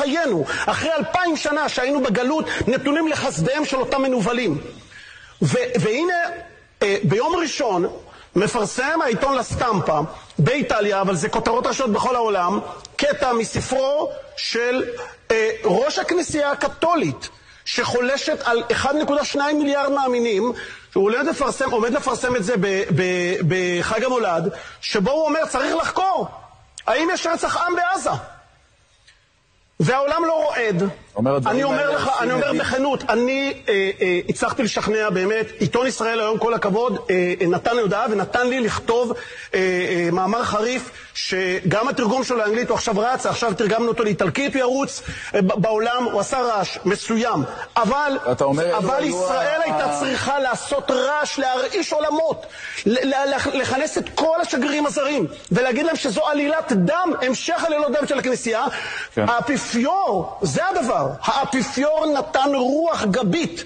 חיינו, אחרי 2000 שנה שהיינו בגלות, נתונים לחסדיהם של אותם מנובלים. והנה, ביום ראשון, מפרסם העיתון לסטמפה באיטליה, אבל זה כותרות ראשיות בכל העולם, קטע מספרו של ראש הכנסייה הקתולית, שחולשת על 1.2 מיליארד מאמינים, שהוא עומד לפרסם את זה בחג המולד, שבו הוא אומר, צריך לחקור, האם יש רצח עם בעזה? והעולם לא רועד. אני אומר בכנות, אני הצלחתי לשכנע באמת, עיתון ישראל היום כל הכבוד, נתן לי הודעה ונתן לי לכתוב מאמר חריף, שגם התרגום שלו לאנגלית הוא עכשיו רץ, עכשיו תרגמנו אותו לאיטלקית, הוא ירוץ בעולם, הוא עשה רעש מסוים, אבל ישראל הייתה צריכה לעשות רעש, להרעיש עולמות, לכנס את כל השגרירים הזרים, ולהגיד להם שזו עלילת דם, המשך עלילות דם של הכנסייה. האפיפיור, זה הדבר, האפיפיור נתן רוח גבית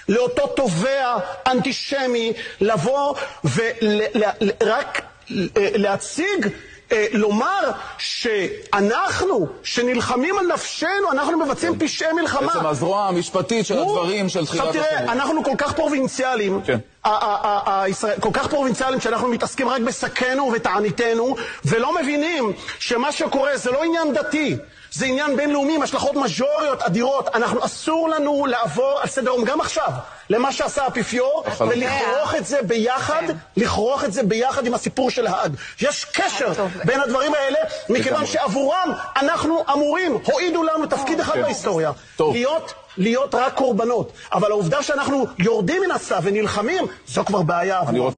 לאותו תובע אנטישמי לבוא ורק להציג, לומר שאנחנו, שנלחמים על נפשנו, אנחנו מבצעים פשעי מלחמה. בעצם הזרוע המשפטית של הדברים של תחילת עכשיו תראה, אנחנו כל כך פרובינציאליים, כל כך פרובינציאליים שאנחנו מתעסקים רק בסכנו ובתעניתנו, ולא מבינים שמה שקורה זה לא עניין דתי, זה עניין בינלאומי, השלכות מז'וריות אדירות. אנחנו אסור לנו לעבור על סדר יום גם עכשיו למה שעשה האפיפיור, ולכרוך את זה ביחד, לכרוך את זה ביחד עם הסיפור של האג. יש קשר בין הדברים האלה, מכיוון שעבורם אנחנו אמורים, הועידו לנו תפקיד אחד בהיסטוריה, להיות רק קורבנות. אבל העובדה שאנחנו יורדים מן הסף ונלחמים, זו כבר בעיה עבורם.